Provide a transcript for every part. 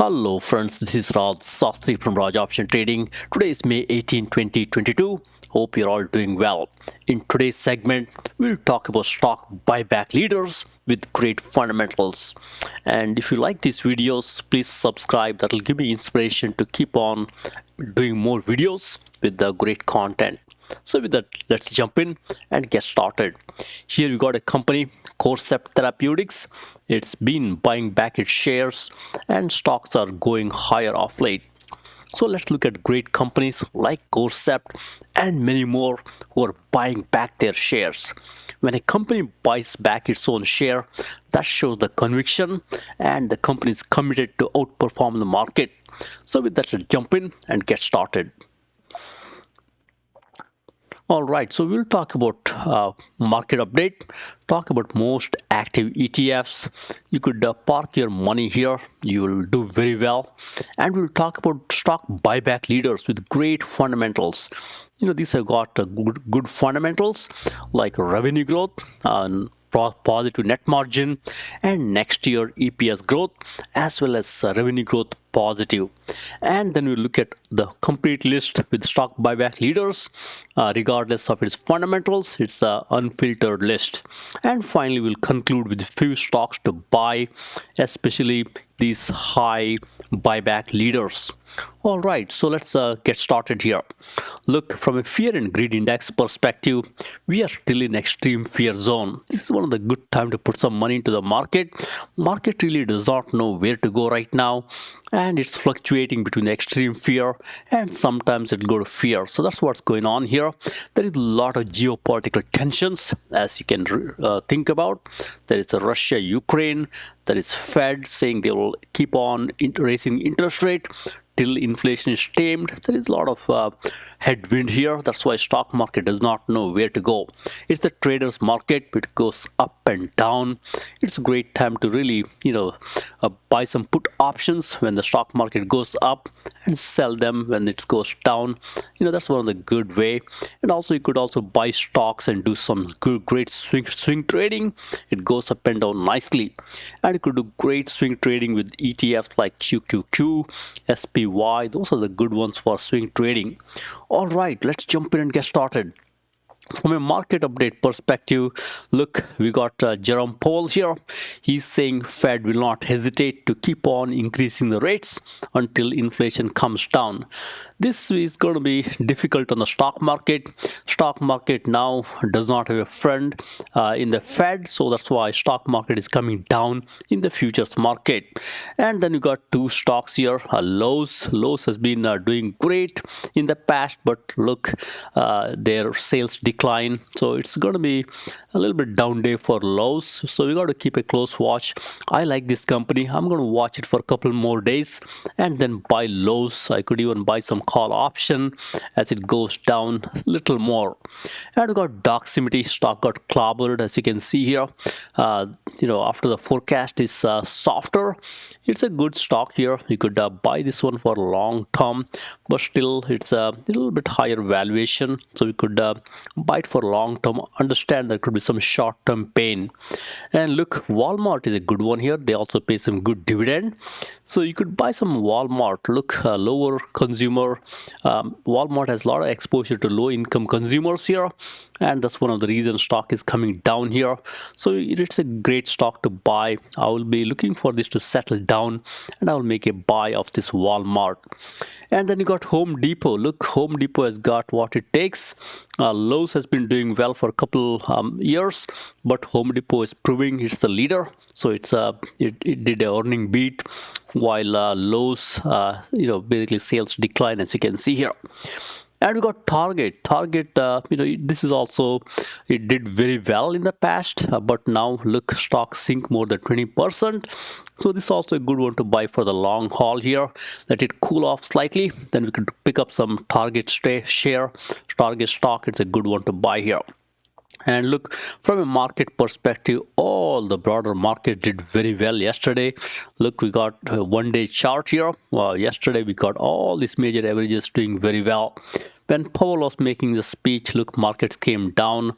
Hello friends, this is Raj Sastry from Raj Option Trading. Today is May 18, 2022. Hope you're all doing well. In today's segment, we'll talk about stock buyback leaders with great fundamentals. And if you like these videos, please subscribe. That'll give me inspiration to keep on doing more videos with the great content. So with that, let's jump in and get started. Here we got a company, CORT Therapeutics. It's been buying back its shares and stocks are going higher of late. So let's look at great companies like CORT and many more who are buying back their shares. When a company buys back its own share, that shows the conviction and the company is committed to outperform the market. So with that, let's jump in and get started. All right, so we'll talk about market update, talk about most active ETFs. You could park your money here, you will do very well. And we'll talk about stock buyback leaders with great fundamentals. These have got good fundamentals like revenue growth, positive net margin, and next year EPS growth, as well as revenue growth positive. And then we look at the complete list with stock buyback leaders, regardless of its fundamentals. It's an unfiltered list. And finally, we'll conclude with a few stocks to buy, especially these high buyback leaders. All right, so let's get started here. Look, from a fear and greed index perspective, we are still in extreme fear zone. This is one of the good time to put some money into the market. Market really does not know where to go right now, and it's fluctuating between extreme fear and sometimes it'll go to fear. So that's what's going on here. There is a lot of geopolitical tensions, as you can think about. There is a Russia-Ukraine. There is Fed saying they will keep on raising interest rate till inflation is tamed. There is a lot of headwind here. That's why stock market does not know where to go. It's the traders market. It goes up and down. It's a great time to really buy some put options when the stock market goes up and sell them when it goes down. That's one of the good way. And also you could also buy stocks and do some great swing trading. It goes up and down nicely. And you could do great swing trading with ETFs like QQQ, SPY. Those are the good ones for swing trading. All right, let's jump in and get started. From a market update perspective, look, we got Jerome Powell here. He's saying Fed will not hesitate to keep on increasing the rates until inflation comes down. This is going to be difficult on the stock market. Stock market now does not have a friend in the Fed, so that's why stock market is coming down in the futures market. And then you got two stocks here. Lowe's has been doing great in the past, but look, their sales decline, so it's going to be a little bit down day for Lowe's. So we got to keep a close watch. I like this company. I'm going to watch it for a couple more days and then buy Lowe's. I could even buy some call option as it goes down a little more. And we got Doximity stock got clobbered, as you can see here. After the forecast is softer, it's a good stock here. You could buy this one for long term, but still it's a little bit higher valuation, so we could buy it for long term. Understand there could be some short term pain. And look, Walmart is a good one here. They also pay some good dividend, so you could buy some Walmart. Look, lower consumer. Walmart has a lot of exposure to low income consumers here, and that's one of the reasons stock is coming down here. So it's a great stock to buy. I will be looking for this to settle down and I will make a buy of this Walmart. And then you got Home Depot. Look, Home Depot has got what it takes. Lowe's has been doing well for a couple years, but Home Depot is proving it's the leader. So it did a earning beat, while Lowe's basically sales decline, as you can see here. And we got Target. This is also, it did very well in the past, but now look, stock sink more than 20%. So this is also a good one to buy for the long haul here. Let it cool off slightly, then we could pick up some Target share, Target stock. It's a good one to buy here. And look, from a market perspective, all the broader market did very well yesterday. Look, we got a one-day chart here. Yesterday we got all these major averages doing very well. when Powell was making the speech, look, markets came down,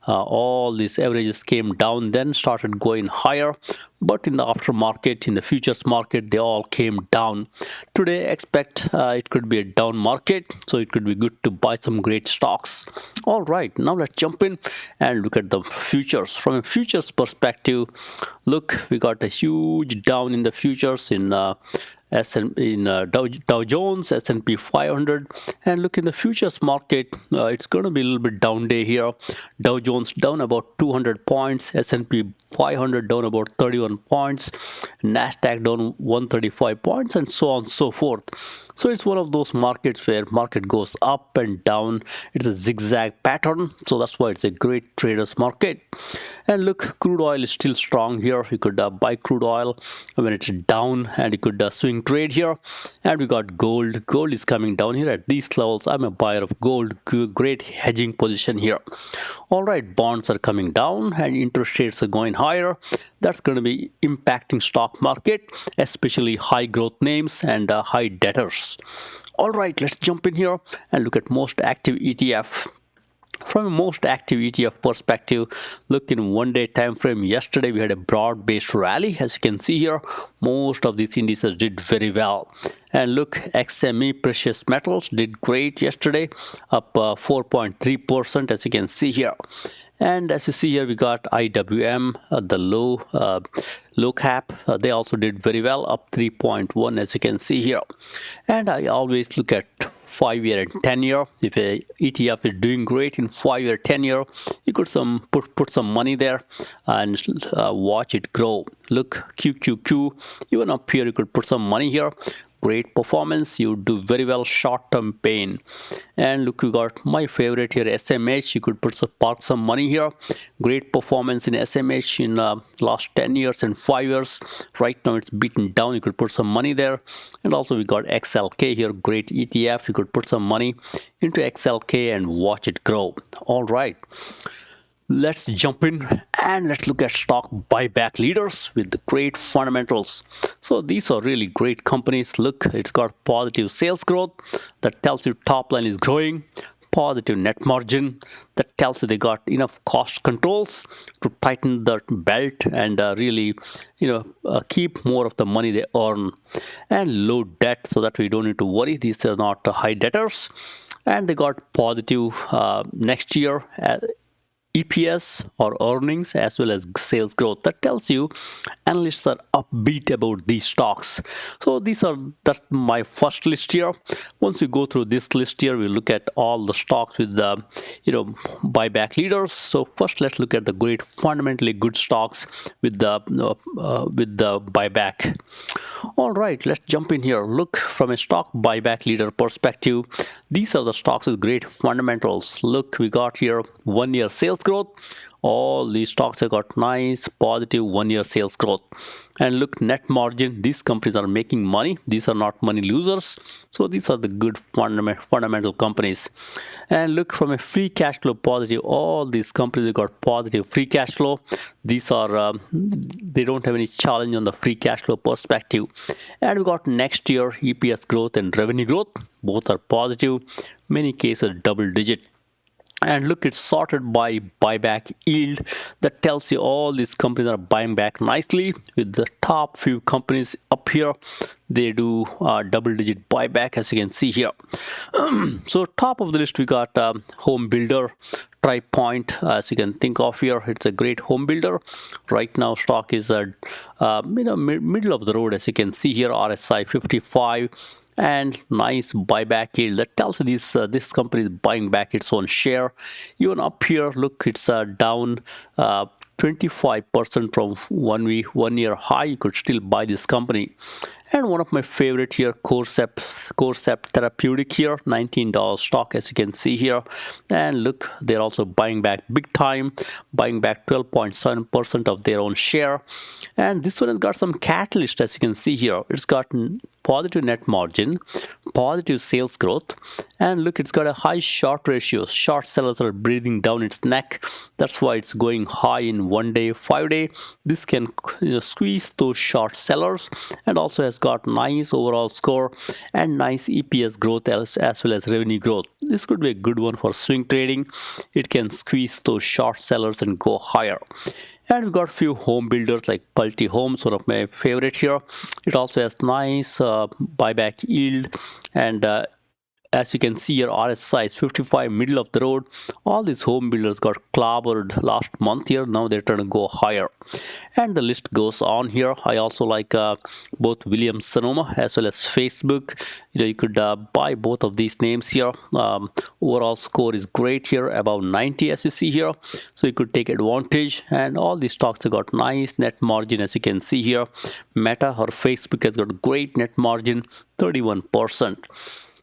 all these averages came down, then started going higher. But in the aftermarket, in the futures market, they all came down. Today, expect it could be a down market, so it could be good to buy some great stocks. All right, now let's jump in and look at the futures. From a futures perspective, look, we got a huge down in the futures in Dow Jones, S&P 500, and look in the futures market, it's going to be a little bit down day here. Dow Jones down about 200 points, S&P 500 down about 31 points, Nasdaq down 135 points, and so on and so forth. So it's one of those markets where market goes up and down. It's a zigzag pattern, so that's why it's a great traders market. And look, crude oil is still strong here. You could buy crude oil when it's down, and you could swing trade here. And we got gold. Gold is coming down here at these levels. I'm a buyer of gold. Great hedging position here. All right, bonds are coming down and interest rates are going higher. That's going to be impacting stock market, especially high growth names and high debtors. All right, let's jump in here and look at most active ETF. From a most active ETF perspective, look in 1 day time frame. Yesterday we had a broad-based rally. As you can see here, most of these indices did very well. And look, XME precious metals did great yesterday, up 4.3%, as you can see here. And as you see here, we got IWM, the low cap. They also did very well, up 3.1, as you can see here. And I always look at 5-year and 10-year. If a ETF is doing great in 5-year, 10-year, you could put some money there and watch it grow. Look, QQQ, even up here, you could put some money here. Great performance, you do very well, short-term pain. And look, we got my favorite here, SMH. You could park some money here. Great performance in SMH in last 10 years and 5 years. Right now it's beaten down. You could put some money there. And also we got XLK here, great ETF. You could put some money into XLK and watch it grow. All right, let's jump in and let's look at stock buyback leaders with the great fundamentals. So these are really great companies. Look, it's got positive sales growth that tells you top line is growing, positive net margin that tells you they got enough cost controls to tighten the belt and really keep more of the money they earn, and low debt so that we don't need to worry. These are not high debtors, and they got positive next year EPS or earnings as well as sales growth. That tells you analysts are upbeat about these stocks. So that's my first list here. Once we go through this list here, we look at all the stocks with the buyback leaders. So first, let's look at the great fundamentally good stocks with the buyback. All right, let's jump in here. Look, from a stock buyback leader perspective, these are the stocks with great fundamentals. Look, we got here 1 year sales growth. All these stocks have got nice positive 1 year sales growth. And look, net margin, these companies are making money. These are not money losers. So these are the good fundamental companies. And look, from a free cash flow positive, all these companies have got positive free cash flow. These are they don't have any challenge on the free cash flow perspective. And we got next year EPS growth and revenue growth, both are positive, many cases double digit. And look, it's sorted by buyback yield. That tells you all these companies are buying back nicely, with the top few companies up here. They do double-digit buyback, as you can see here. So top of the list, we got home builder, Tri Point, as you can think of here. It's a great home builder. Right now, stock is at middle of the road, as you can see here. RSI 55. And nice buyback yield. That tells you this company is buying back its own share. Even up here, look, it's down 25% from 1 year high. You could still buy this company. And one of my favorite here, Corcept Therapeutic here, $19 stock, as you can see here. And look, they're also buying back big time, buying back 12.7% of their own share. And this one has got some catalyst, as you can see here. It's got positive net margin, positive sales growth, and look, it's got a high short ratio. Short sellers are breathing down its neck. That's why it's going high in 1 day, 5 day. This can squeeze those short sellers, and also has got nice overall score and nice EPS growth as well as revenue growth. This could be a good one for swing trading. It can squeeze those short sellers and go higher. And we've got a few home builders like Pulte Homes, one of my favorite here. It also has nice buyback yield, and as you can see here, RSI is 55, middle of the road. All these home builders got clobbered last month here. Now they're trying to go higher, and the list goes on here. I also like both Williams Sonoma as well as Facebook. You could buy both of these names here. Overall score is great here, above 90 as you see here, so you could take advantage. And all these stocks have got nice net margin, as you can see here. Meta or Facebook has got great net margin, 31%.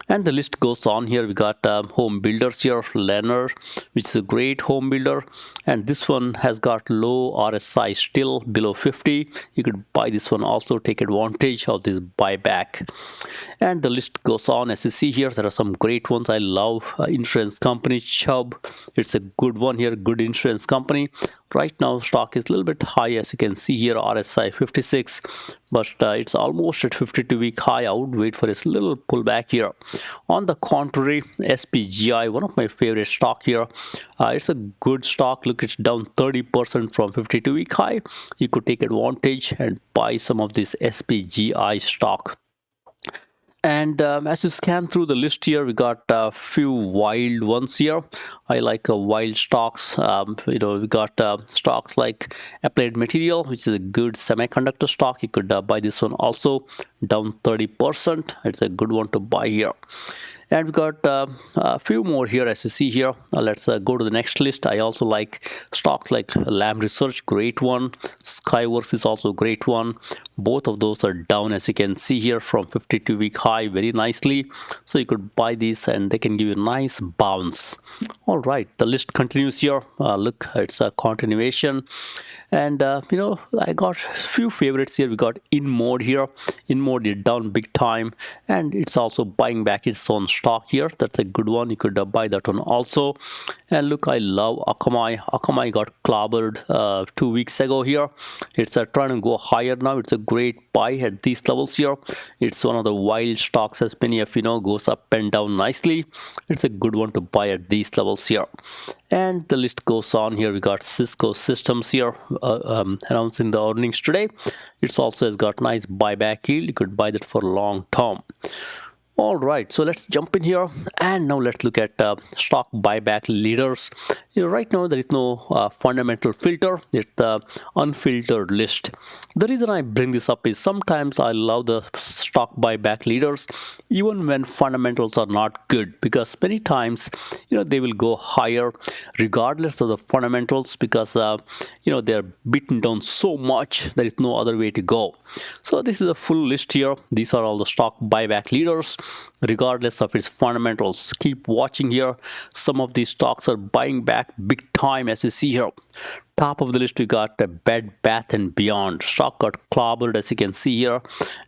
And the list goes on here. We got home builders here, Lennar, which is a great home builder, and this one has got low RSI, still below 50. You could buy this one, also take advantage of this buyback. And the list goes on. As you see here, there are some great ones. I love insurance company Chubb. It's a good one here, good insurance company. Right now stock is a little bit high, as you can see here, RSI 56, but it's almost at 52-week high. I would wait for this little pullback here. On the contrary, SPGI, one of my favorite stock here, it's a good stock. Look, it's down 30% from 52-week high. You could take advantage and buy some of this SPGI stock. And as you scan through the list here, we got a few wild ones here. I like wild stocks. We got stocks like Applied Material, which is a good semiconductor stock. You could buy this one also, down 30%. It's a good one to buy here. And we got a few more here, as you see here. Let's go to the next list. I also like stocks like Lam Research, great one. Skyworks is also a great one. Both of those are down, as you can see here, from 52-week high very nicely. So you could buy these and they can give you a nice bounce. All right, the list continues here. Look, it's a continuation. And I got a few favorites here. We got INMD here. INMD is down big time, and it's also buying back its own stock here. That's a good one. You could buy that one also. And look, I love AKAM. AKAM got clobbered 2 weeks ago here. It's trying to go higher now. It's a great buy at these levels here. It's one of the wild stocks, as many of you know, goes up and down nicely. It's a good one to buy at these levels here. And the list goes on here. We got Cisco Systems here, announcing the earnings today. It's also has got nice buyback yield. You could buy that for long term. All right, so let's jump in here, and now let's look at stock buyback leaders. Right now there is no fundamental filter. It's the unfiltered list. The reason I bring this up is sometimes I love the stock buyback leaders even when fundamentals are not good, because many times they will go higher regardless of the fundamentals, because they're beaten down so much there is no other way to go. So this is a full list here. These are all the stock buyback leaders regardless of its fundamentals. Keep watching here. Some of these stocks are buying back big time, as you see here. Top of the list, we got a Bed Bath and Beyond. Stock got clobbered, as you can see here.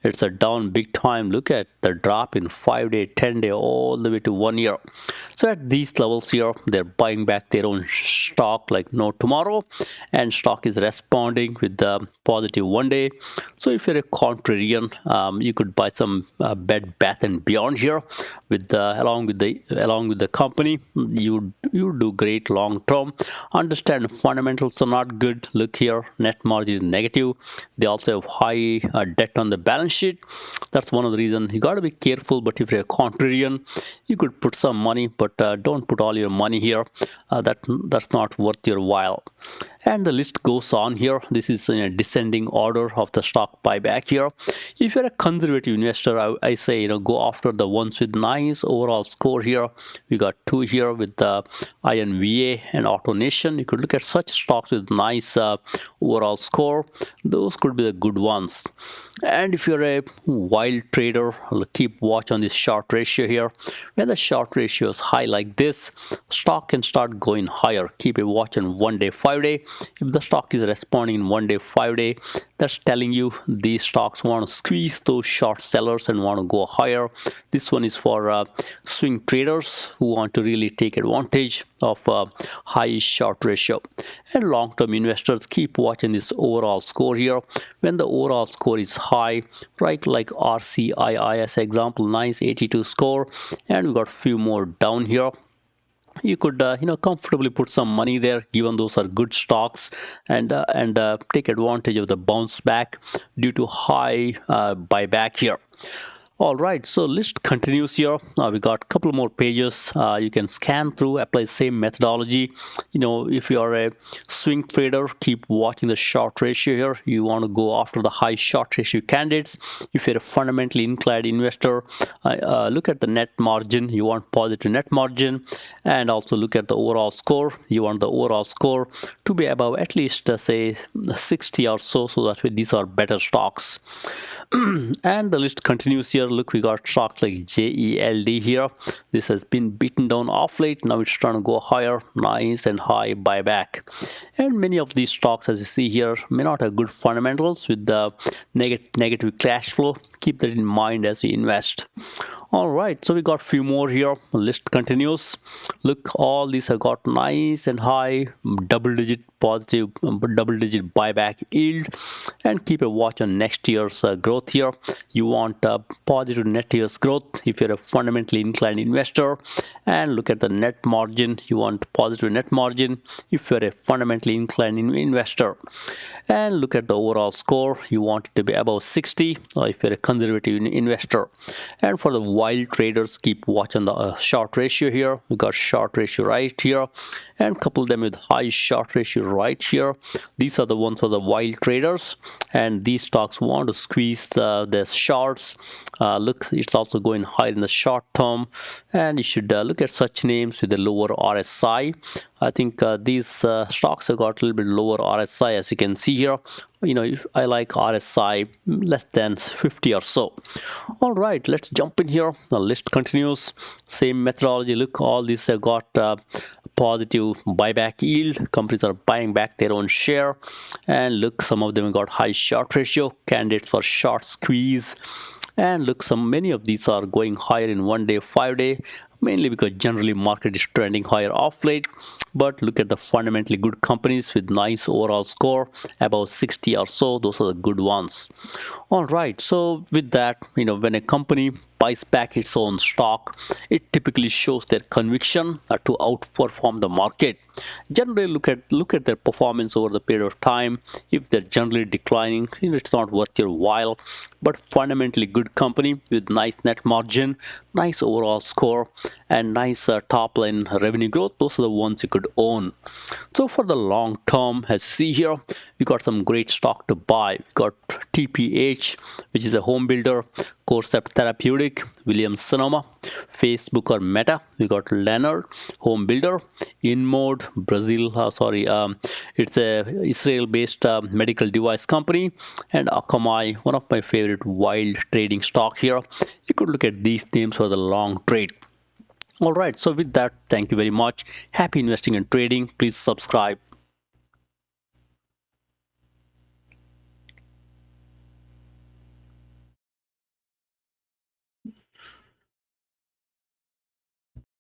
It's a down big time. Look at the drop in 5-day, 10-day, all the way to 1 year. So at these levels here, they're buying back their own stock like no tomorrow, and stock is responding with the positive 1 day. So if you're a contrarian, you could buy some Bed Bath and Beyond here with along with the company. You do great long term. Understand fundamentals are not good. Look here, net margin is negative. They also have high debt on the balance sheet. That's one of the reasons you got to be careful. But if you're a contrarian, you could put some money, but don't put all your money here. That's not worth your while. And the list goes on here. This is in a descending order of the stock buyback here. If you're a conservative investor, I say go after the ones with nice overall score here. We got two here with the INVA and AutoNation. You could look at such stocks with nice overall score. Those could be the good ones. And if you're a wild trader, keep watch on this short ratio here. When the short ratio is high like this, stock can start going higher. Keep a watch on 1 day, 5 day. If the stock is responding in 1 day, 5 day, That's telling you these stocks want to squeeze those short sellers and want to go higher. This one is for swing traders who want to really take advantage of high short ratio. And long-term investors keep watching this overall score here. When the overall score is high, right, like RCII as example, nice 82 score, and we got a few more down here. You could comfortably put some money there, given those are good stocks, and take advantage of the bounce back due to high buyback here. All right, so list continues here. We got a couple more pages. You can scan through, apply same methodology. If you are a swing trader, keep watching the short ratio here. You want to go after the high short ratio candidates. If you're a fundamentally inclined investor, look at the net margin. You want positive net margin, and also look at the overall score. You want the overall score to be above at least say 60 or so that these are better stocks. And the list continues here. Look, we got stocks like JELD here. This has been beaten down off late. Now it's trying to go higher. Nice and high buyback. And many of these stocks, as you see here, may not have good fundamentals with the negative cash flow. Keep that in mind as you invest. All right, so we got a few more here. The list continues. Look, all these have got nice and high double-digit positive, double-digit buyback yield, and keep a watch on next year's growth here. You want positive net year's growth if you're a fundamentally inclined investor, and look at the net margin. You want positive net margin if you're a fundamentally inclined investor, and look at the overall score. You want it to be above 60 if you're a conservative investor. And for the wild traders, keep watching the short ratio here. We got short ratio right here, and couple them with high short ratio right here. These are the ones for the wild traders, and these stocks want to squeeze the shorts. Look, it's also going high in the short term, and you should look at such names with a lower RSI. I think these stocks have got a little bit lower RSI, as you can see here. I like RSI less than 50 or so. All right, let's jump in here. The list continues. Same methodology. Look, all these have got positive buyback yield. Companies are buying back their own share, and look, some of them have got high short ratio, candidates for short squeeze. And look, many of these are going higher in 1 day, 5 day, mainly because generally market is trending higher off late. But look at the fundamentally good companies with nice overall score above 60 or so. Those are the good ones. All right, so with that, when a company buys back its own stock, it typically shows their conviction to outperform the market. Generally, look at their performance over the period of time. If they're generally declining, it's not worth your while. But fundamentally good company with nice net margin, nice overall score, and nice top line revenue growth, those are the ones you could own. So for the long term, as you see here, we got some great stock to buy. We got TPH, which is a home builder, CORT Therapeutic, Williams Sonoma, Facebook or Meta. We got Leonard, home builder, INMD, Brazil, it's a Israel-based medical device company, and Akamai, one of my favorite wild trading stock here. You could look at these names for the long trade. All right, so with that, thank you very much. Happy investing and trading. Please subscribe.